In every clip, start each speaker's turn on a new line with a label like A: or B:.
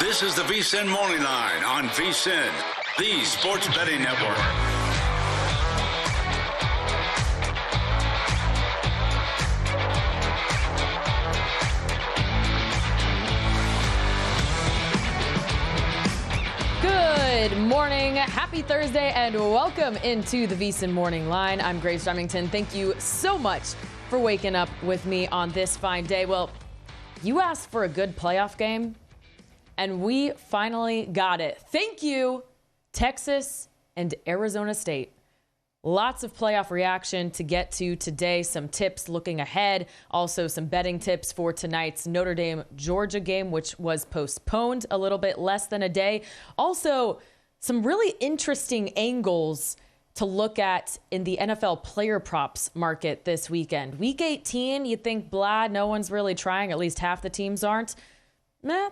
A: This is the VSiN Morning Line on VSiN, the sports betting network.
B: Good morning, happy Thursday, and welcome into the VSiN Morning Line. I'm Grace Remington. Thank you so much for waking up with me on this fine day. Well, you asked for a good playoff game, and we finally got it. Thank you, Texas and Arizona State. Lots of playoff reaction to get to today. Some tips looking ahead. Also some betting tips for tonight's Notre Dame-Georgia game, which was postponed a little bit less than a day. Also, some really interesting angles to look at in the NFL player props market this weekend. Week 18, you think, blah, no one's really trying. At least half the teams aren't.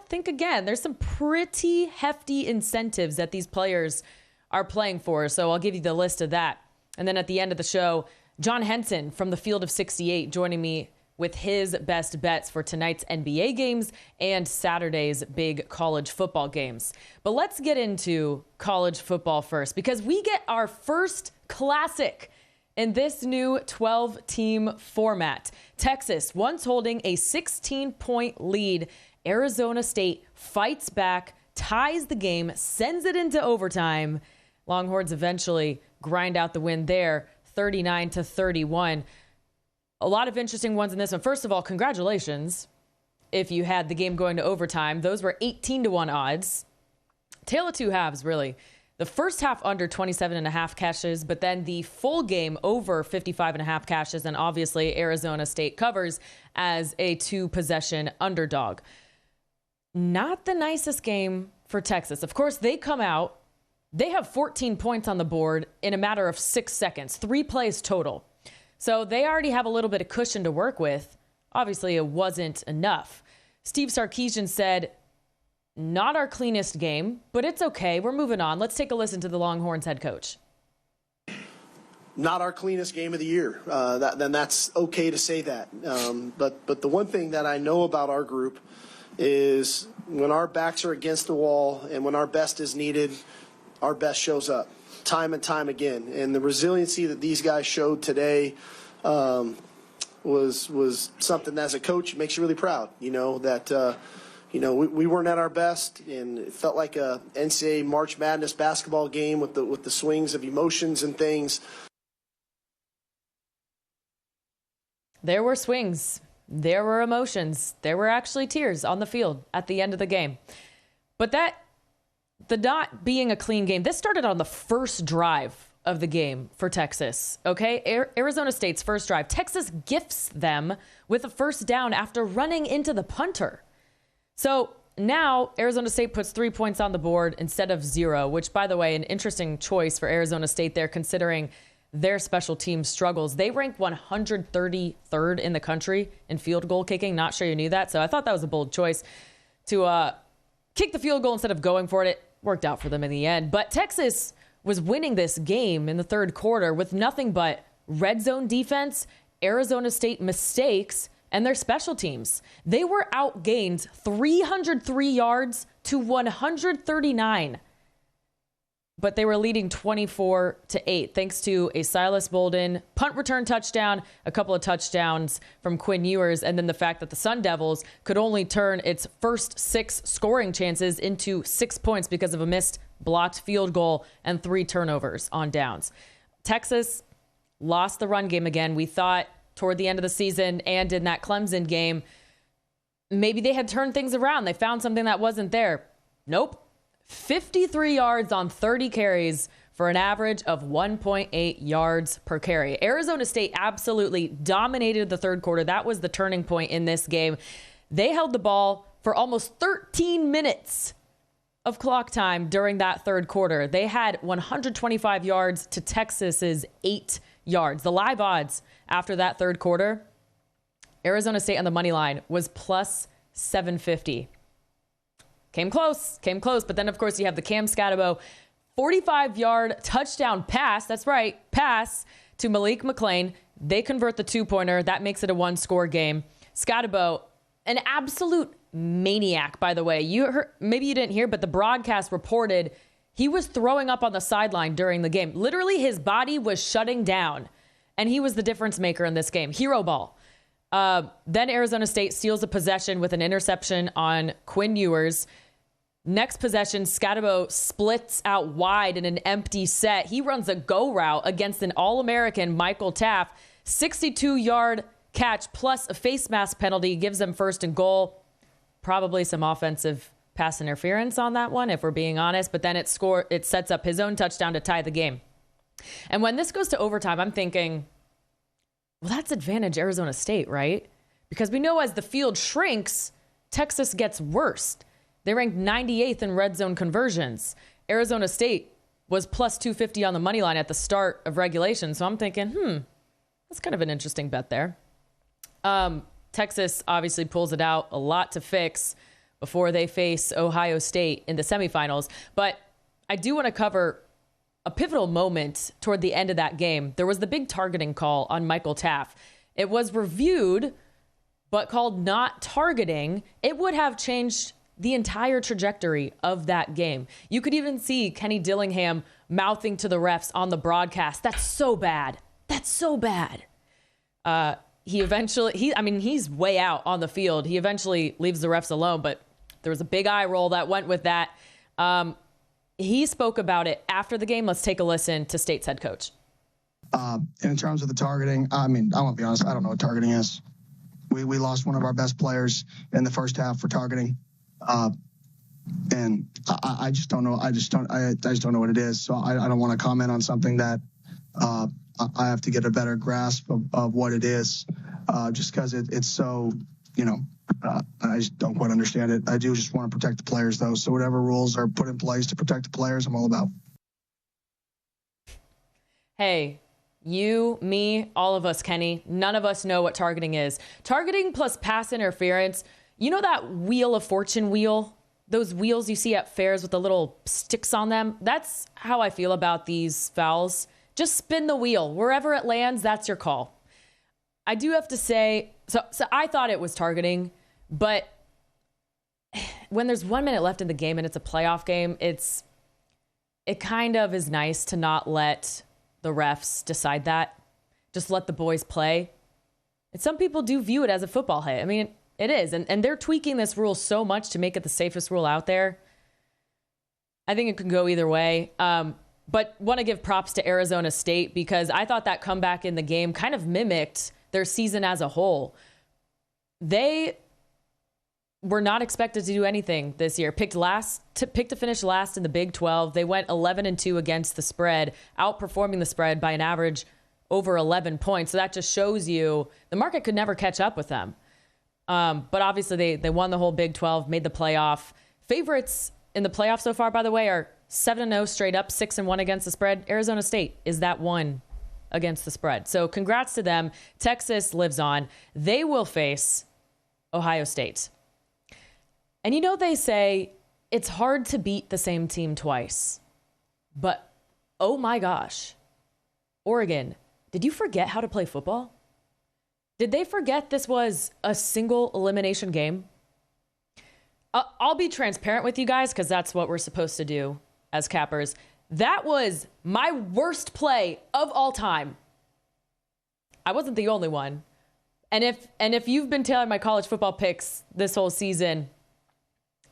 B: Think again. There's some pretty hefty incentives that these players are playing for. So I'll give you the list of that. And then at the end of the show, John Henson from the Field of 68 joining me with his best bets for tonight's NBA games and Saturday's big college football games. But let's get into college football first, because we get our first classic in this new 12-team format. Texas, once holding a 16-point lead, Arizona State fights back, ties the game, sends it into overtime. Longhorns eventually grind out the win there, 39-31. A lot of interesting ones in this one. First of all, congratulations if you had the game going to overtime. Those were 18-1 odds. Tale of two halves, really. The first half under 27.5 cashes, but then the full game over 55.5 cashes, and obviously Arizona State covers as a two-possession underdog. Not the nicest game for Texas. Of course, they come out. They have 14 points on the board in a matter of 6 seconds, 3 plays total. So they already have a little bit of cushion to work with. Obviously, it wasn't enough. Steve Sarkisian said, not our cleanest game, but it's okay. We're moving on. Let's take a listen to the Longhorns head coach.
C: Not our cleanest game of the year. Then that's okay to say that. But the one thing that I know about our group is when our backs are against the wall and when our best is needed, our best shows up time and time again. And the resiliency that these guys showed today was something that, as a coach, makes you really proud. You know, that we weren't at our best, and it felt like a NCAA March Madness basketball game with the swings of emotions and things.
B: There were swings. There were emotions. There were actually tears on the field at the end of the game. But the not being a clean game, this started on the first drive of the game for Texas, okay? Arizona State's first drive. Texas gifts them with a first down after running into the punter. So now Arizona State puts 3 points on the board instead of 0, which, by the way, an interesting choice for Arizona State there, considering their special team struggles. They rank 133rd in the country in field goal kicking. Not sure you knew that. So I thought that was a bold choice to kick the field goal instead of going for it. It worked out for them in the end. But Texas was winning this game in the third quarter with nothing but red zone defense, Arizona State mistakes, and their special teams. They were outgained 303 yards to 139. But they were leading 24-8 thanks to a Silas Bolden punt return touchdown, a couple of touchdowns from Quinn Ewers, and then the fact that the Sun Devils could only turn its first 6 scoring chances into 6 points because of a missed blocked field goal and 3 turnovers on downs. Texas lost the run game again. We thought toward the end of the season and in that Clemson game, maybe they had turned things around. They found something that wasn't there. Nope. 53 yards on 30 carries for an average of 1.8 yards per carry. Arizona State absolutely dominated the third quarter. That was the turning point in this game. They held the ball for almost 13 minutes of clock time during that third quarter. They had 125 yards to Texas's 8 yards. The live odds after that third quarter, Arizona State on the money line was plus 750. Came close, but then, of course, you have the Cam Scatterbo 45-yard touchdown pass. That's right, pass to Malik McClain. They convert the two-pointer. That makes it a one-score game. Scatterbo, an absolute maniac, by the way. Maybe you didn't hear, but the broadcast reported he was throwing up on the sideline during the game. Literally, his body was shutting down, and he was the difference maker in this game. Hero ball. Then Arizona State steals a possession with an interception on Quinn Ewers. Next possession, Scatabo splits out wide in an empty set. He runs a go route against an All-American, Michael Taff. 62-yard catch plus a face mask penalty gives them first and goal. Probably some offensive pass interference on that one, if we're being honest. But then it sets up his own touchdown to tie the game. And when this goes to overtime, I'm thinking, well, that's advantage Arizona State, right? Because we know as the field shrinks, Texas gets worse. They ranked 98th in red zone conversions. Arizona State was plus 250 on the money line at the start of regulation. So I'm thinking, that's kind of an interesting bet there. Texas obviously pulls it out. A lot to fix before they face Ohio State in the semifinals. But I do want to cover a pivotal moment toward the end of that game. There was the big targeting call on Michael Taff. It was reviewed, but called not targeting. It would have changed the entire trajectory of that game. You could even see Kenny Dillingham mouthing to the refs on the broadcast, "That's so bad. That's so bad." He's way out on the field. He eventually leaves the refs alone, but there was a big eye roll that went with that. He spoke about it after the game. Let's take a listen to State's head coach.
D: In terms of the targeting, I want to be honest, I don't know what targeting is. We lost one of our best players in the first half for targeting. And I just don't know. I just don't know what it is. So I don't want to comment on something that I have to get a better grasp of what it is, just because it's so, I just don't quite understand it. I do just want to protect the players, though. So whatever rules are put in place to protect the players, I'm all about.
B: Hey, you, me, all of us, Kenny, none of us know what targeting is. Targeting plus pass interference. You know that Wheel of Fortune wheel? Those wheels you see at fairs with the little sticks on them? That's how I feel about these fouls. Just spin the wheel. Wherever it lands, that's your call. I do have to say, so I thought it was targeting, but when there's 1 minute left in the game and it's a playoff game, it kind of is nice to not let the refs decide that. Just let the boys play. And some people do view it as a football hit. I mean, it is. And they're tweaking this rule so much to make it the safest rule out there. I think it can go either way. But want to give props to Arizona State because I thought that comeback in the game kind of mimicked their season as a whole. They were not expected to do anything this year. Picked to finish last in the Big 12. They went 11-2 against the spread, outperforming the spread by an average over 11 points. So that just shows you the market could never catch up with them. But obviously they won the whole Big 12, made the playoff. Favorites in the playoff so far, by the way, are 7-0 straight up, 6-1 against the spread. Arizona State is that one against the spread. So congrats to them. Texas lives on. They will face Ohio State. And they say it's hard to beat the same team twice. But oh my gosh, Oregon, did you forget how to play football? Did they forget this was a single elimination game? I'll be transparent with you guys because that's what we're supposed to do as cappers. That was my worst play of all time. I wasn't the only one. And if you've been tailing my college football picks this whole season,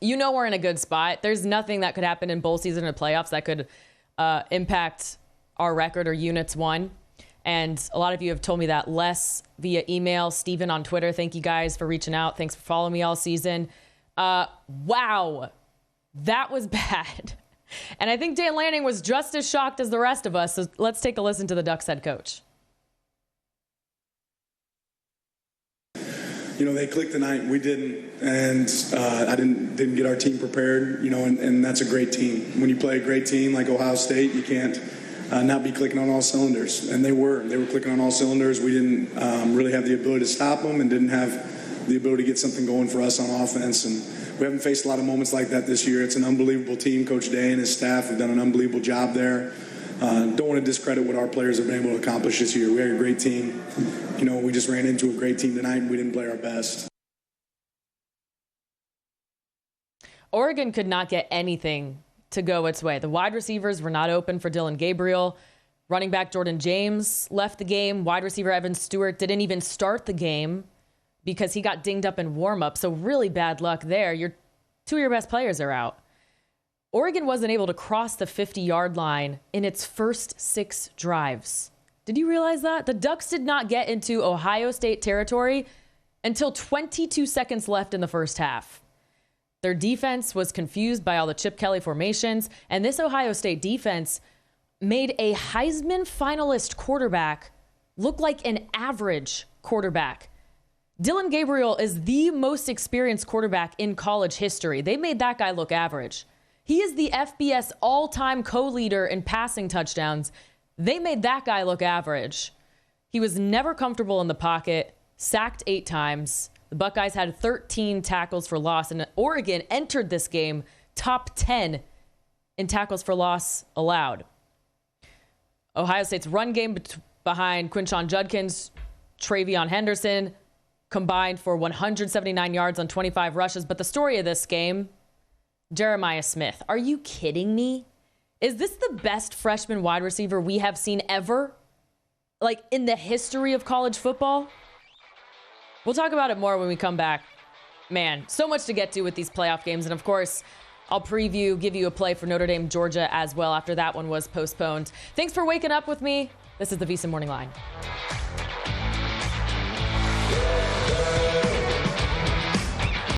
B: we're in a good spot. There's nothing that could happen in bowl season or playoffs that could impact our record or units won. And a lot of you have told me that less via email. Steven on Twitter, thank you guys for reaching out. Thanks for following me all season. Wow, that was bad. And I think Dan Lanning was just as shocked as the rest of us. So let's take a listen to the Ducks head coach.
E: They clicked tonight. We didn't. And I didn't get our team prepared, and that's a great team. When you play a great team like Ohio State, you can't not be clicking on all cylinders. And they were clicking on all cylinders. We didn't really have the ability to stop them and didn't have the ability to get something going for us on offense. And we haven't faced a lot of moments like that this year. It's an unbelievable team. Coach Day and his staff have done an unbelievable job there. Don't want to discredit what our players have been able to accomplish this year. We had a great team. We just ran into a great team tonight and we didn't play our best.
B: Oregon could not get anything to go its way. The wide receivers were not open for Dylan Gabriel. Running back Jordan James left the game. Wide receiver Evan Stewart didn't even start the game because he got dinged up in warm-up. So really bad luck there. Two of your best players are out. Oregon wasn't able to cross the 50-yard line in its first 6 drives. Did you realize that? The Ducks did not get into Ohio State territory until 22 seconds left in the first half. Their defense was confused by all the Chip Kelly formations, and this Ohio State defense made a Heisman finalist quarterback look like an average quarterback. Dylan Gabriel is the most experienced quarterback in college history. They made that guy look average. He is the FBS all-time co-leader in passing touchdowns. They made that guy look average. He was never comfortable in the pocket, sacked 8 times. The Buckeyes had 13 tackles for loss, and Oregon entered this game top 10 in tackles for loss allowed. Ohio State's run game behind Quinshon Judkins, Travion Henderson combined for 179 yards on 25 rushes. But the story of this game, Jeremiah Smith. Are you kidding me? Is this the best freshman wide receiver we have seen ever? Like in the history of college football? We'll talk about it more when we come back. Man, so much to get to with these playoff games. And of course, I'll give you a play for Notre Dame, Georgia as well after that one was postponed. Thanks for waking up with me. This is the VSiN Morning Line.